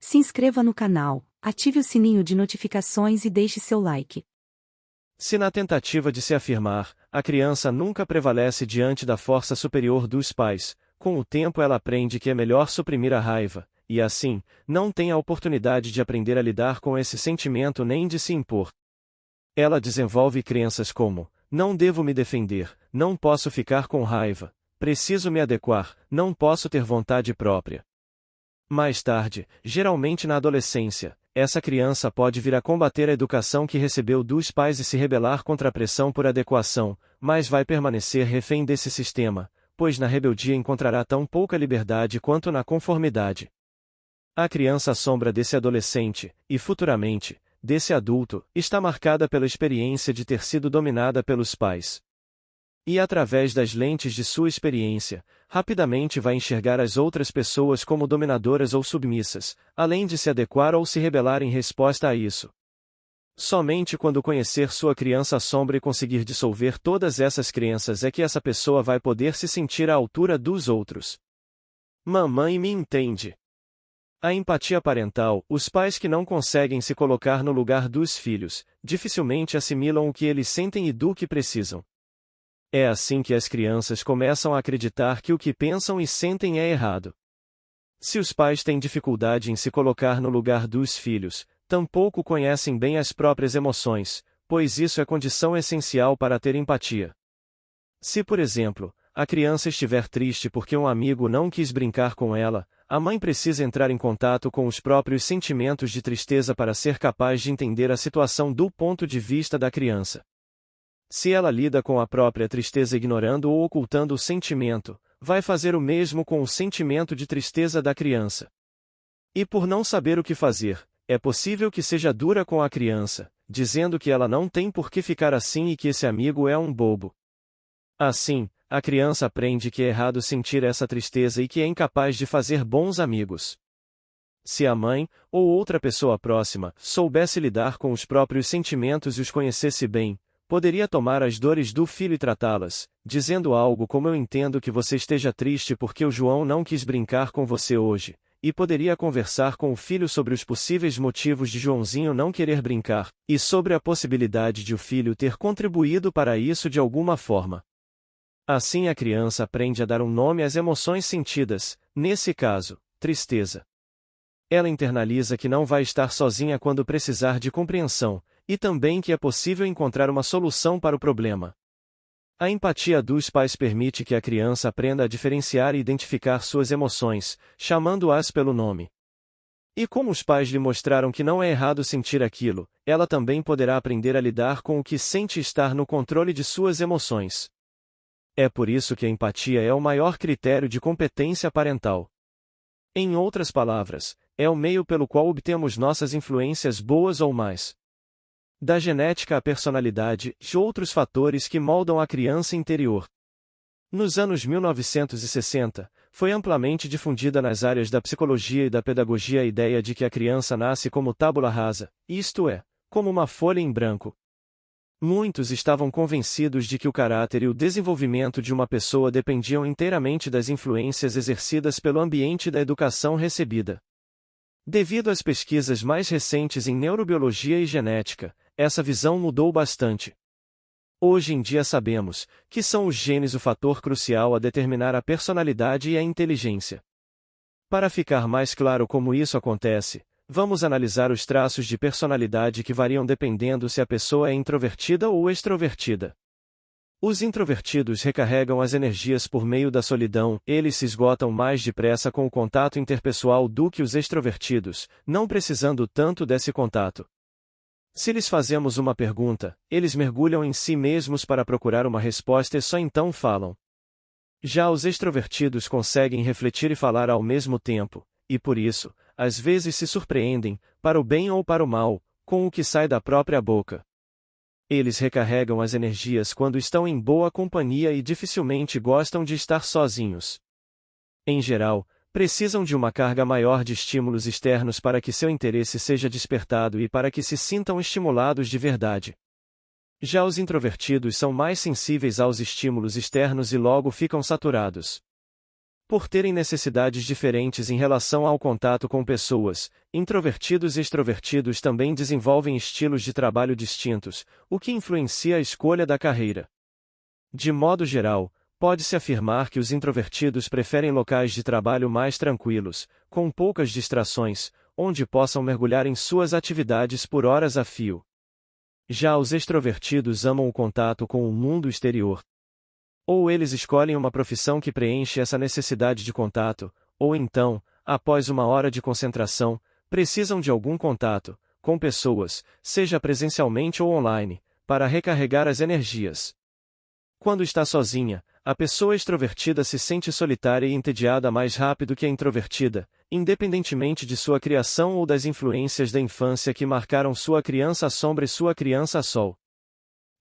Se inscreva no canal, ative o sininho de notificações e deixe seu like. Se na tentativa de se afirmar, a criança nunca prevalece diante da força superior dos pais, com o tempo ela aprende que é melhor suprimir a raiva, e assim, não tem a oportunidade de aprender a lidar com esse sentimento nem de se impor. Ela desenvolve crenças como: não devo me defender, não posso ficar com raiva, preciso me adequar, não posso ter vontade própria. Mais tarde, geralmente na adolescência, essa criança pode vir a combater a educação que recebeu dos pais e se rebelar contra a pressão por adequação, mas vai permanecer refém desse sistema, pois na rebeldia encontrará tão pouca liberdade quanto na conformidade. A criança sombra desse adolescente, e futuramente, desse adulto, está marcada pela experiência de ter sido dominada pelos pais. E através das lentes de sua experiência, rapidamente vai enxergar as outras pessoas como dominadoras ou submissas, além de se adequar ou se rebelar em resposta a isso. Somente quando conhecer sua criança sombra e conseguir dissolver todas essas crenças é que essa pessoa vai poder se sentir à altura dos outros. Mamãe me entende. A empatia parental, os pais que não conseguem se colocar no lugar dos filhos, dificilmente assimilam o que eles sentem e do que precisam. É assim que as crianças começam a acreditar que o que pensam e sentem é errado. Se os pais têm dificuldade em se colocar no lugar dos filhos, tampouco conhecem bem as próprias emoções, pois isso é condição essencial para ter empatia. Se, por exemplo, a criança estiver triste porque um amigo não quis brincar com ela, a mãe precisa entrar em contato com os próprios sentimentos de tristeza para ser capaz de entender a situação do ponto de vista da criança. Se ela lida com a própria tristeza ignorando ou ocultando o sentimento, vai fazer o mesmo com o sentimento de tristeza da criança. E por não saber o que fazer, é possível que seja dura com a criança, dizendo que ela não tem por que ficar assim e que esse amigo é um bobo. Assim, a criança aprende que é errado sentir essa tristeza e que é incapaz de fazer bons amigos. Se a mãe, ou outra pessoa próxima, soubesse lidar com os próprios sentimentos e os conhecesse bem, poderia tomar as dores do filho e tratá-las, dizendo algo como: eu entendo que você esteja triste porque o João não quis brincar com você hoje, e poderia conversar com o filho sobre os possíveis motivos de Joãozinho não querer brincar, e sobre a possibilidade de o filho ter contribuído para isso de alguma forma. Assim a criança aprende a dar um nome às emoções sentidas, nesse caso, tristeza. Ela internaliza que não vai estar sozinha quando precisar de compreensão, e também que é possível encontrar uma solução para o problema. A empatia dos pais permite que a criança aprenda a diferenciar e identificar suas emoções, chamando-as pelo nome. E como os pais lhe mostraram que não é errado sentir aquilo, ela também poderá aprender a lidar com o que sente e estar no controle de suas emoções. É por isso que a empatia é o maior critério de competência parental. Em outras palavras, é o meio pelo qual obtemos nossas influências boas ou más. Da genética à personalidade, e outros fatores que moldam a criança interior. Nos anos 1960, foi amplamente difundida nas áreas da psicologia e da pedagogia a ideia de que a criança nasce como tábula rasa, isto é, como uma folha em branco. Muitos estavam convencidos de que o caráter e o desenvolvimento de uma pessoa dependiam inteiramente das influências exercidas pelo ambiente e da educação recebida. Devido às pesquisas mais recentes em neurobiologia e genética, essa visão mudou bastante. Hoje em dia sabemos que são os genes o fator crucial a determinar a personalidade e a inteligência. Para ficar mais claro como isso acontece, vamos analisar os traços de personalidade que variam dependendo se a pessoa é introvertida ou extrovertida. Os introvertidos recarregam as energias por meio da solidão, eles se esgotam mais depressa com o contato interpessoal do que os extrovertidos, não precisando tanto desse contato. Se lhes fazemos uma pergunta, eles mergulham em si mesmos para procurar uma resposta e só então falam. Já os extrovertidos conseguem refletir e falar ao mesmo tempo, e por isso, às vezes se surpreendem, para o bem ou para o mal, com o que sai da própria boca. Eles recarregam as energias quando estão em boa companhia e dificilmente gostam de estar sozinhos. Em geral, precisam de uma carga maior de estímulos externos para que seu interesse seja despertado e para que se sintam estimulados de verdade. Já os introvertidos são mais sensíveis aos estímulos externos e logo ficam saturados. Por terem necessidades diferentes em relação ao contato com pessoas, introvertidos e extrovertidos também desenvolvem estilos de trabalho distintos, o que influencia a escolha da carreira. De modo geral, pode-se afirmar que os introvertidos preferem locais de trabalho mais tranquilos, com poucas distrações, onde possam mergulhar em suas atividades por horas a fio. Já os extrovertidos amam o contato com o mundo exterior. Ou eles escolhem uma profissão que preenche essa necessidade de contato, ou então, após uma hora de concentração, precisam de algum contato com pessoas, seja presencialmente ou online, para recarregar as energias. Quando está sozinha, a pessoa extrovertida se sente solitária e entediada mais rápido que a introvertida, independentemente de sua criação ou das influências da infância que marcaram sua criança-sombra e sua criança-sol.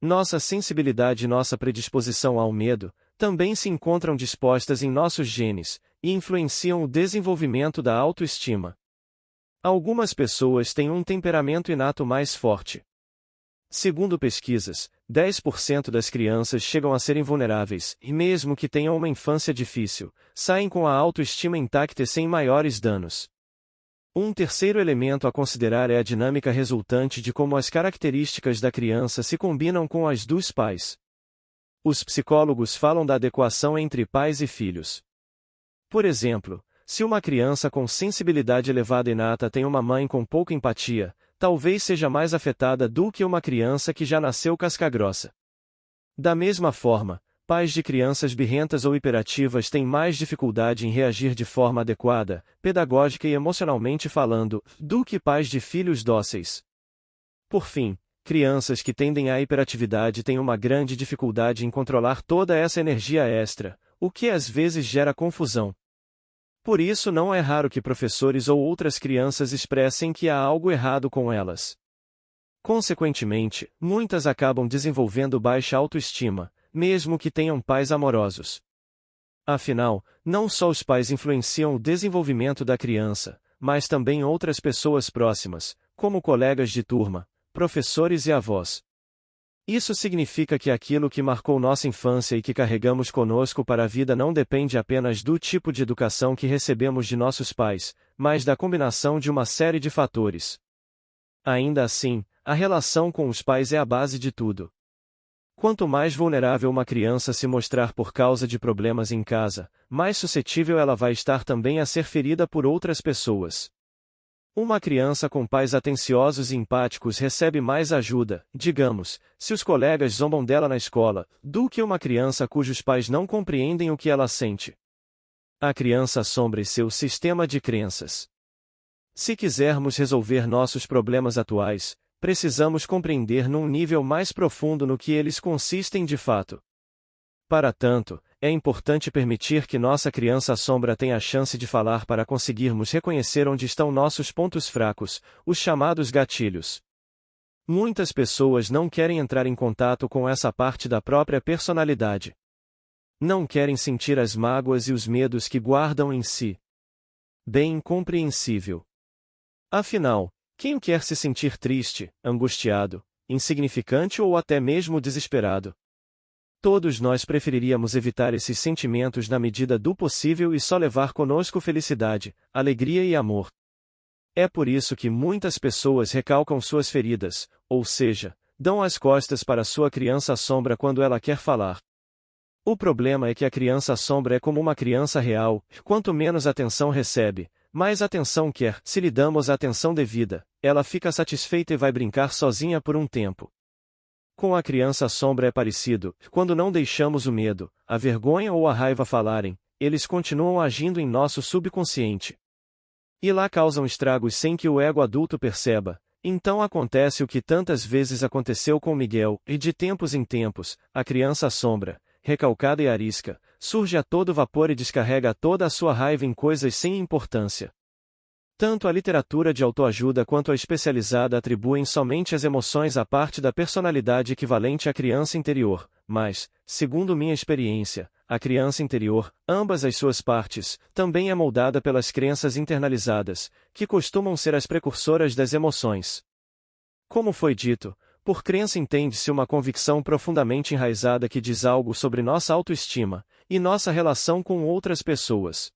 Nossa sensibilidade e nossa predisposição ao medo também se encontram dispostas em nossos genes e influenciam o desenvolvimento da autoestima. Algumas pessoas têm um temperamento inato mais forte. Segundo pesquisas, 10% das crianças chegam a ser invulneráveis e, mesmo que tenham uma infância difícil, saem com a autoestima intacta e sem maiores danos. Um terceiro elemento a considerar é a dinâmica resultante de como as características da criança se combinam com as dos pais. Os psicólogos falam da adequação entre pais e filhos. Por exemplo, se uma criança com sensibilidade elevada inata tem uma mãe com pouca empatia, talvez seja mais afetada do que uma criança que já nasceu casca-grossa. Da mesma forma, pais de crianças birrentas ou hiperativas têm mais dificuldade em reagir de forma adequada, pedagógica e emocionalmente falando, do que pais de filhos dóceis. Por fim, crianças que tendem à hiperatividade têm uma grande dificuldade em controlar toda essa energia extra, o que às vezes gera confusão. Por isso não é raro que professores ou outras crianças expressem que há algo errado com elas. Consequentemente, muitas acabam desenvolvendo baixa autoestima, mesmo que tenham pais amorosos. Afinal, não só os pais influenciam o desenvolvimento da criança, mas também outras pessoas próximas, como colegas de turma, professores e avós. Isso significa que aquilo que marcou nossa infância e que carregamos conosco para a vida não depende apenas do tipo de educação que recebemos de nossos pais, mas da combinação de uma série de fatores. Ainda assim, a relação com os pais é a base de tudo. Quanto mais vulnerável uma criança se mostrar por causa de problemas em casa, mais suscetível ela vai estar também a ser ferida por outras pessoas. Uma criança com pais atenciosos e empáticos recebe mais ajuda, digamos, se os colegas zombam dela na escola, do que uma criança cujos pais não compreendem o que ela sente. A criança assombra seu sistema de crenças. Se quisermos resolver nossos problemas atuais, precisamos compreender num nível mais profundo no que eles consistem de fato. Para tanto, é importante permitir que nossa criança-sombra tenha a chance de falar para conseguirmos reconhecer onde estão nossos pontos fracos, os chamados gatilhos. Muitas pessoas não querem entrar em contato com essa parte da própria personalidade. Não querem sentir as mágoas e os medos que guardam em si. Bem compreensível. Afinal, quem quer se sentir triste, angustiado, insignificante ou até mesmo desesperado? Todos nós preferiríamos evitar esses sentimentos na medida do possível e só levar conosco felicidade, alegria e amor. É por isso que muitas pessoas recalcam suas feridas, ou seja, dão as costas para sua criança-sombra quando ela quer falar. O problema é que a criança-sombra é como uma criança real, quanto menos atenção recebe, mais atenção quer. Se lhe damos a atenção devida, ela fica satisfeita e vai brincar sozinha por um tempo. Com a criança-sombra é parecido, quando não deixamos o medo, a vergonha ou a raiva falarem, eles continuam agindo em nosso subconsciente. E lá causam estragos sem que o ego adulto perceba. Então acontece o que tantas vezes aconteceu com Miguel, e de tempos em tempos, a criança-sombra, recalcada e arisca, surge a todo vapor e descarrega toda a sua raiva em coisas sem importância. Tanto a literatura de autoajuda quanto a especializada atribuem somente as emoções à parte da personalidade equivalente à criança interior, mas, segundo minha experiência, a criança interior, ambas as suas partes, também é moldada pelas crenças internalizadas, que costumam ser as precursoras das emoções. Como foi dito, Por crença entende-se uma convicção profundamente enraizada que diz algo sobre nossa autoestima e nossa relação com outras pessoas.